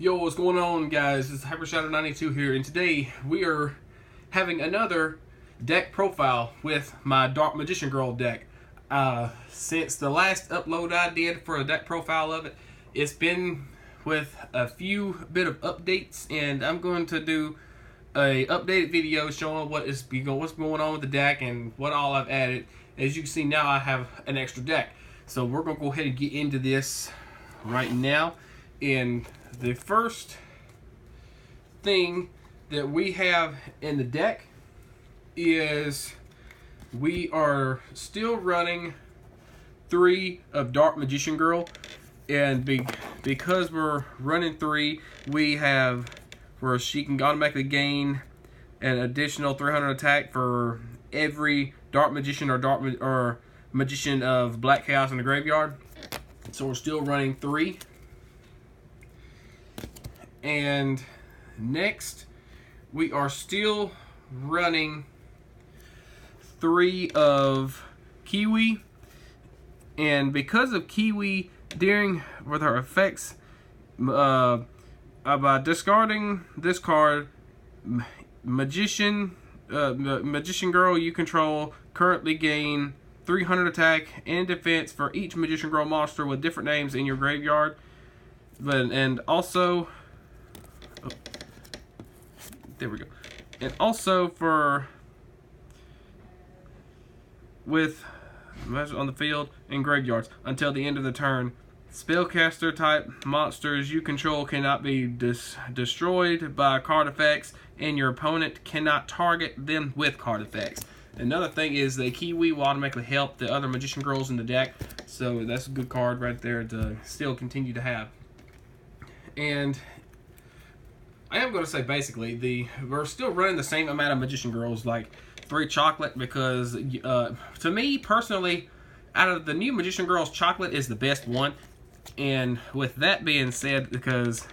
Yo, what's going on, guys? It's HyperShadow92 here, and today we are having another deck profile with my Dark Magician Girl deck. Since the last upload I did for a deck profile of it, it's been with a few bit of updates, and I'm going to do a updated video showing what's going on with the deck and what all I've added. As you can see now, I have an extra deck, so we're going to go ahead and get into this right now. And the first thing that we have in the deck is we are still running 3 of Dark Magician Girl, and because we're running 3, we have where she can automatically gain an additional 300 attack for every Dark Magician or Magician of Black Chaos in the graveyard. So we're still running 3. And next, we are still running 3 of Kiwi, and because of Kiwi with her effects, by discarding this card, Magician Girl you control currently gain 300 attack and defense for each Magician Girl monster with different names in your graveyard, and also. Oh, there we go. And also with on the field and graveyards until the end of the turn, spellcaster type monsters you control cannot be destroyed by card effects, and your opponent cannot target them with card effects. Another thing is that Kiwi will automatically help the other Magician Girls in the deck, so that's a good card right there to still continue to have. And I am going to say basically we're still running the same amount of Magician Girls, like 3 chocolate, because to me personally, out of the new Magician Girls, chocolate is the best one. And with that being said, because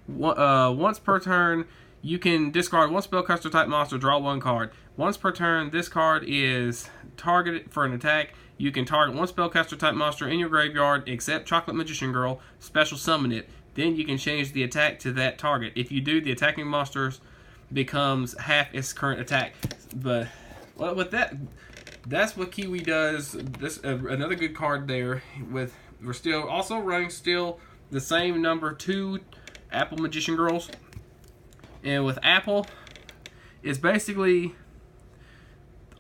once per turn you can discard 1 spellcaster type monster, draw 1 card. Once per turn, this card is targeted for an attack. You can target 1 spellcaster type monster in your graveyard except Chocolate Magician Girl, special summon it. Then you can change the attack to that target. If you do, the attacking monsters becomes half its current attack. But well, with that's what Kiwi does. This another good card there. We're still also running the same number 2 Apple Magician Girls, and with Apple, it's basically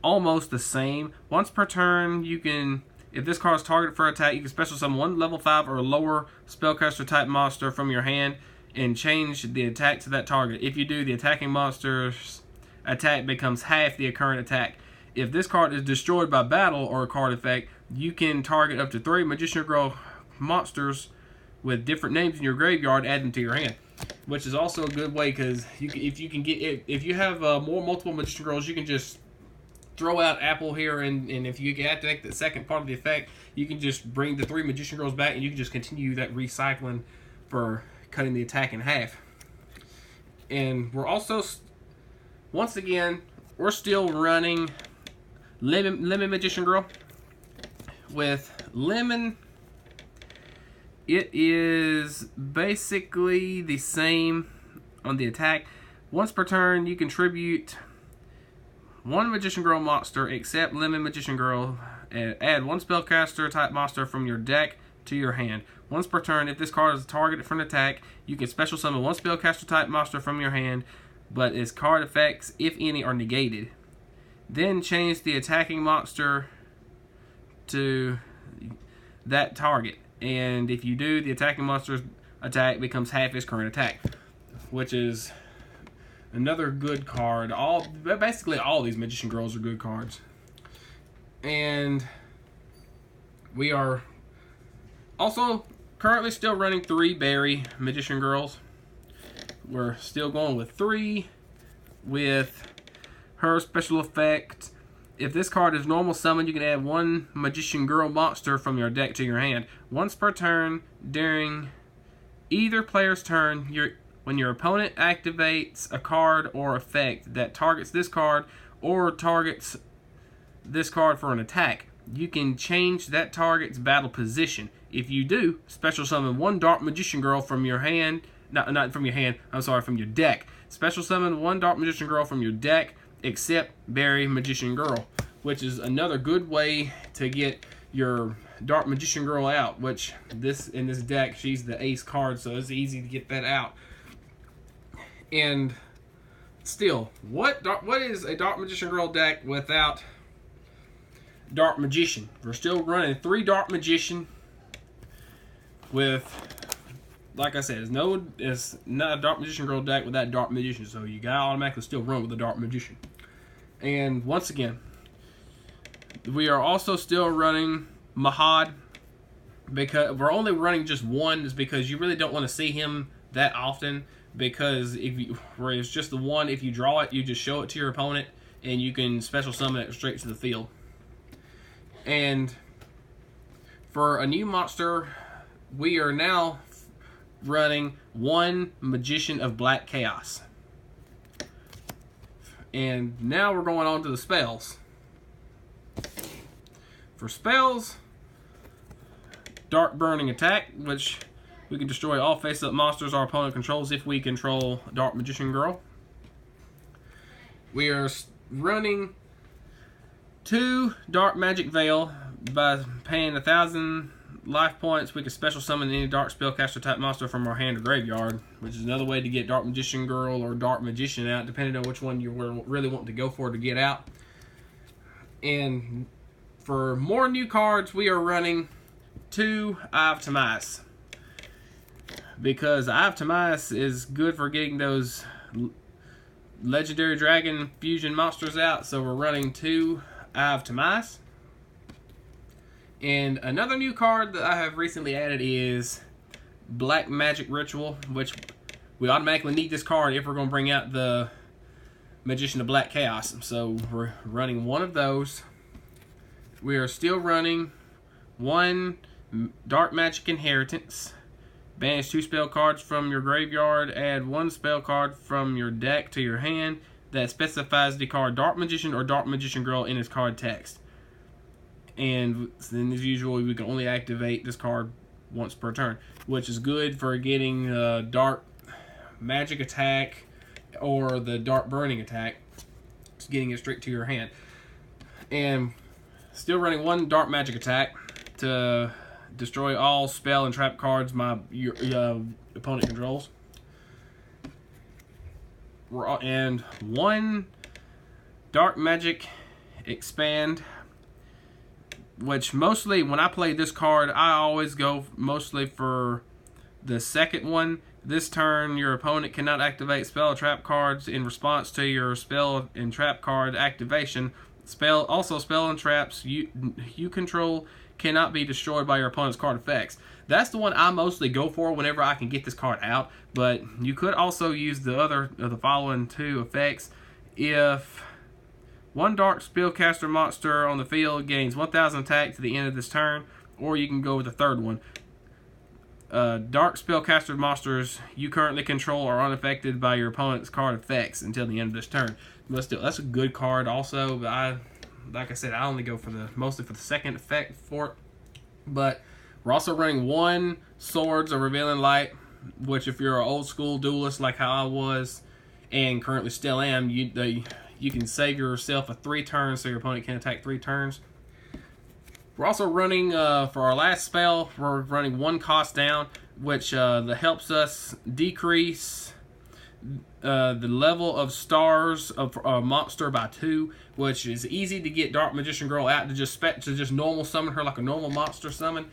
almost the same. Once per turn, you can. If this card is targeted for attack, you can special summon 1 level 5 or lower spellcaster type monster from your hand and change the attack to that target. If you do, the attacking monster's attack becomes half the current attack. If this card is destroyed by battle or a card effect, you can target up to 3 Magician Girl monsters with different names in your graveyard, add them to your hand, which is also a good way, because if you have multiple Magician Girls, you can just throw out Apple here, and if you activate the second part of the effect, you can just bring the 3 Magician Girls back, and you can just continue that recycling for cutting the attack in half. And we're also, once again, we're still running Lemon Magician Girl. With Lemon, it is basically the same on the attack. Once per turn, you contribute 1 Magician Girl monster except Lemon Magician Girl, and add 1 spellcaster type monster from your deck to your hand. Once per turn, if this card is targeted for an attack, you can special summon 1 spellcaster type monster from your hand, but its card effects, if any, are negated. Then change the attacking monster to that target, and if you do, the attacking monster's attack becomes half its current attack, which is another good card. Basically all these Magician Girls are good cards. And we are also currently still running 3 Berry Magician Girls. We're still going with 3 with her special effect. If this card is normal summon, you can add 1 Magician Girl monster from your deck to your hand. Once per turn during either player's turn, when your opponent activates a card or effect that targets this card or targets this card for an attack, you can change that target's battle position. If you do, special summon 1 Dark Magician Girl from your hand, not from your hand, I'm sorry, from your deck. Special summon one Dark Magician Girl from your deck, except Berry Magician Girl, which is another good way to get your Dark Magician Girl out, which in this deck, she's the ace card, so it's easy to get that out. And still, what is a Dark Magician Girl deck without Dark Magician? We're still running 3 Dark Magician with, like I said, it's not a Dark Magician Girl deck without Dark Magician, so you gotta automatically still run with the Dark Magician. And once again, we are also still running Mahad, because we're only running just one, is because you really don't want to see him that often, because where it's just the one, if you draw it, you just show it to your opponent, and you can special summon it straight to the field. And for a new monster, we are now running 1 Magician of Black Chaos. And now we're going on to the spells. For spells, Dark Burning Attack, which we can destroy all face-up monsters our opponent controls if we control Dark Magician Girl. We are running 2 Dark Magic Veil. By paying 1,000 life points, we can special summon any Dark Spellcaster type monster from our hand or graveyard, which is another way to get Dark Magician Girl or Dark Magician out, depending on which one you really want to go for to get out. And for more new cards, we are running 2 Eye of Timaeus, because Eye of Timaeus is good for getting those legendary dragon fusion monsters out. So we're running 2 Eye of Timaeus. And another new card that I have recently added is Black Magic Ritual, which we automatically need this card if we're going to bring out the Magician of Black Chaos. So we're running 1 of those. We are still running 1 Dark Magic Inheritance. Banish 2 spell cards from your graveyard. Add 1 spell card from your deck to your hand that specifies the card Dark Magician or Dark Magician Girl in its card text. And then, as usual, we can only activate this card once per turn, which is good for getting Dark Magic Attack or the Dark Burning Attack. It's getting it straight to your hand. And still running 1 Dark Magic Attack to destroy all spell and trap cards your opponent controls. And 1 Dark Magic Expand, which mostly when I play this card, I always go mostly for the second one. This turn, your opponent cannot activate spell or trap cards in response to your spell and trap card activation. Spell and traps you control cannot be destroyed by your opponent's card effects. That's the one I mostly go for whenever I can get this card out, but you could also use the following 2 effects. If 1 Dark Spellcaster monster on the field gains 1,000 attack to the end of this turn, or you can go with the third one. Dark Spellcaster monsters you currently control are unaffected by your opponent's card effects until the end of this turn. But still, that's a good card also, but like I said, I only go for mostly for the second effect for it. But we're also running 1 Swords of Revealing Light, which if you're an old school duelist like how I was and currently still am, you can save yourself a 3 turns so your opponent can attack 3 turns. We're also running, for our last spell, we're running 1 Cost Down, which that helps us decrease the level of stars of a monster by 2, which is easy to get Dark Magician Girl out to just normal summon her like a normal monster summon.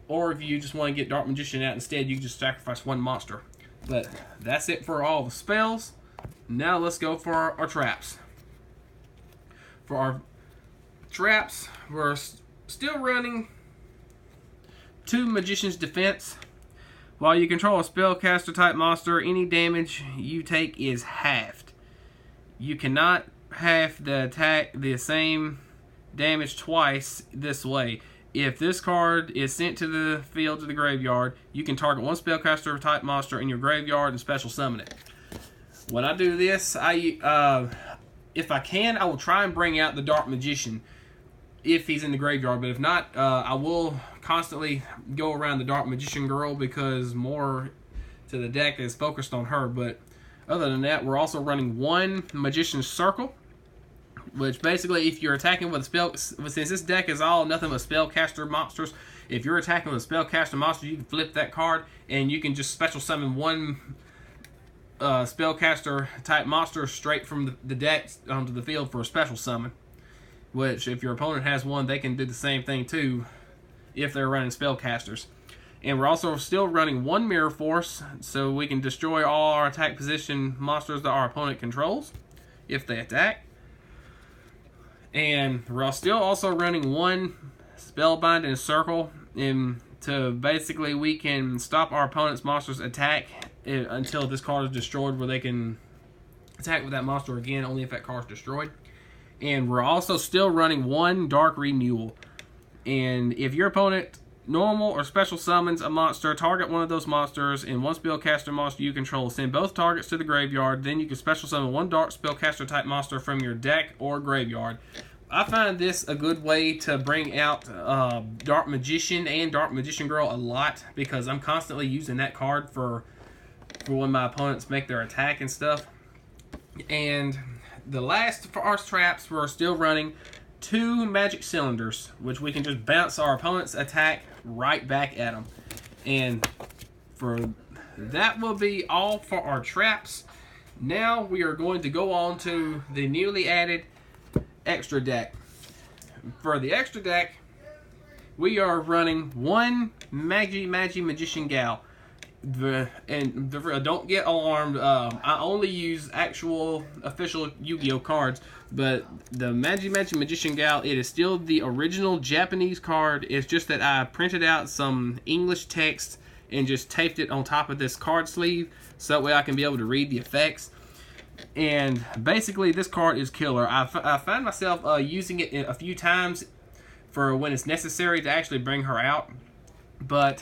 Or if you just want to get Dark Magician out instead, you can just sacrifice 1 monster. But that's it for all the spells. Now let's go for our traps. For our traps, we're still running 2 Magician's Defense. While you control a spellcaster type monster, any damage you take is halved. You cannot half the same damage twice this way. If this card is sent to the field to the graveyard, you can target 1 spellcaster type monster in your graveyard and special summon it. When I do this, if I can, I will try and bring out the Dark Magician if he's in the graveyard, but if not, I will constantly go around the Dark Magician Girl, because more the deck is focused on her. But other than that, we're also running one Magician's Circle, which basically, if you're attacking with a spell, since this deck is all nothing but spellcaster monsters, if you're attacking with a spellcaster monster, you can flip that card and you can just special summon one spellcaster type monster straight from the deck onto the field for a special summon. Which, if your opponent has one, they can do the same thing too, if they're running spellcasters. And we're also still running one Mirror Force, so we can destroy all our attack position monsters that our opponent controls if they attack. And we're still also running one Spellbind and Circle, to basically we can stop our opponent's monster's attack until this card is destroyed, where they can attack with that monster again only if that card is destroyed. And we're also still running one Dark Renewal. And if your opponent normal or special summons a monster, target one of those monsters and one spellcaster monster you control. Send both targets to the graveyard. Then you can special summon one dark spellcaster type monster from your deck or graveyard. I find this a good way to bring out Dark Magician and Dark Magician Girl a lot, because I'm constantly using that card for when my opponents make their attack and stuff. And the last for our traps, we're still running two Magic Cylinders, which we can just bounce our opponent's attack right back at them. And for that will be all for our traps. Now we are going to go on to the newly added extra deck. For the extra deck, we are running one Magician Gal. Don't get alarmed. I only use actual official Yu-Gi-Oh cards, but the Magician Gal, it is still the original Japanese card. It's just that I printed out some English text and just taped it on top of this card sleeve, so that way I can be able to read the effects. And basically, this card is killer. I find myself using it a few times for when it's necessary to actually bring her out, but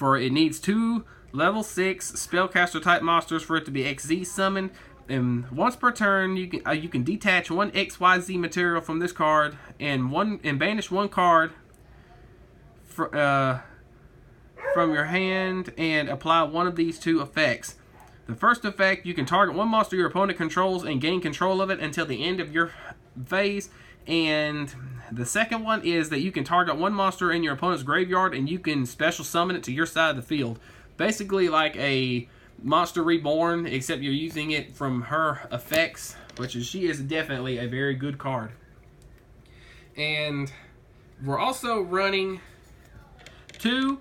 it needs two level 6 spellcaster type monsters for it to be XZ summoned. And once per turn, you can detach one XYZ material from this card and banish one card from your hand and apply one of these two effects. The first effect, you can target one monster your opponent controls and gain control of it until the end of your phase. And the second one is that you can target one monster in your opponent's graveyard and you can special summon it to your side of the field. Basically like a Monster Reborn, except you're using it from her effects, she is definitely a very good card. And we're also running two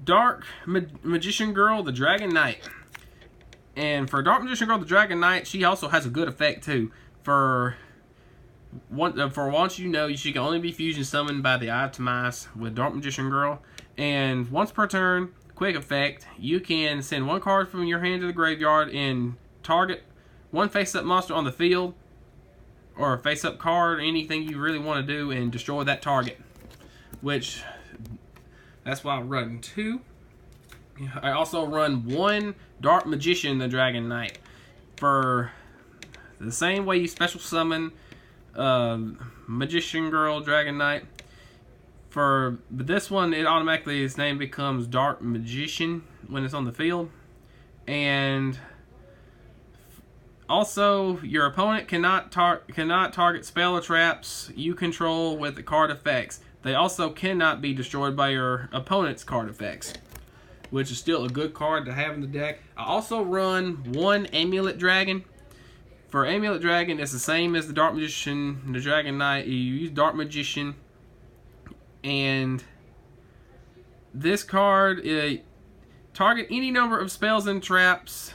Dark Magician Girl, the Dragon Knight. And for Dark Magician Girl, the Dragon Knight, she also has a good effect too. For once you know, she can only be fusion summoned by the Eye of Timaeus with Dark Magician Girl. And once per turn, quick effect, you can send one card from your hand to the graveyard and target one face-up monster on the field, or a face-up card, anything you really want to do, and destroy that target. That's why I run two. I also run one Dark Magician, the Dragon Knight. For the same way you special summon Magician Girl, Dragon Knight. But this one, it automatically, its name becomes Dark Magician when it's on the field. And also, your opponent cannot target spell or traps you control with the card effects. They also cannot be destroyed by your opponent's card effects, which is still a good card to have in the deck. I also run one Amulet Dragon. For Amulet Dragon, it's the same as the Dark Magician, the Dragon Knight. You use Dark Magician, and this card, target any number of spells and traps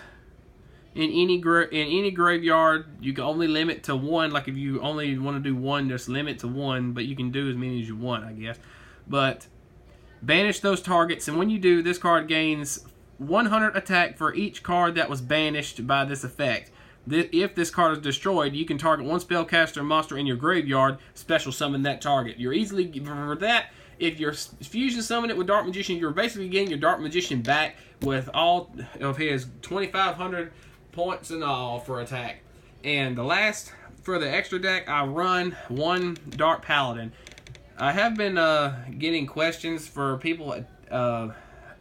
in any graveyard. You can only limit to one. Like if you only want to do one, just limit to one, but you can do as many as you want, I guess. But banish those targets, and when you do, this card gains 100 attack for each card that was banished by this effect. If this card is destroyed, you can target one spellcaster monster in your graveyard, special summon that target. You're easily, for that, if you're fusion summon it with Dark Magician, you're basically getting your Dark Magician back with all of his 2,500 points and all for attack. And the last, for the extra deck, I run one Dark Paladin. I have been getting questions for people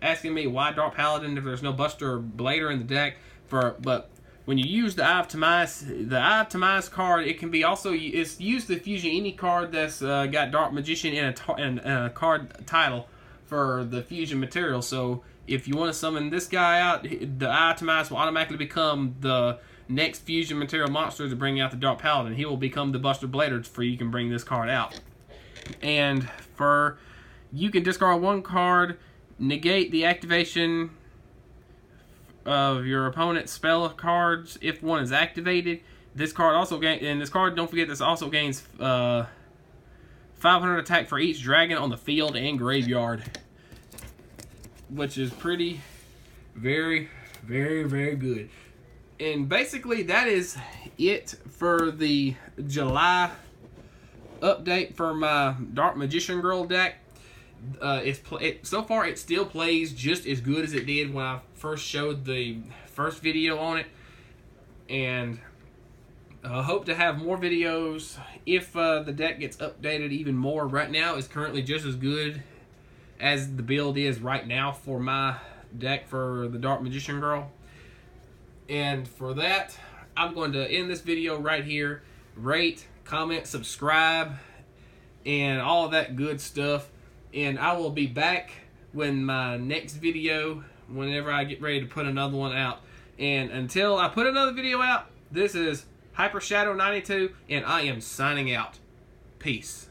asking me why Dark Paladin if there's no Buster or Blader in the deck. But when you use the Eye of Timaeus card, it can be also it's used to fusion any card that's got Dark Magician in a card title for the fusion material. So if you want to summon this guy out, the Eye of Timaeus will automatically become the next fusion material monster to bring out the Dark Paladin. He will become the Buster Blader for you can bring this card out. And you can discard one card, negate the activation of your opponent's spell cards if one is activated. This card also don't forget, this also gains 500 attack for each dragon on the field and graveyard, which is very, very good. And basically that is it for the July update for my Dark Magician Girl deck. So far it still plays just as good as it did when I first showed the first video on it, and I hope to have more videos if the deck gets updated even more. Right now it's currently just as good as the build is right now for my deck for the Dark Magician Girl. And for that, I'm going to end this video right here. Rate, comment, subscribe, and all that good stuff. And I will be back when my next video, whenever I get ready to put another one out. And until I put another video out, this is Hyper Shadow 92, and I am signing out. Peace.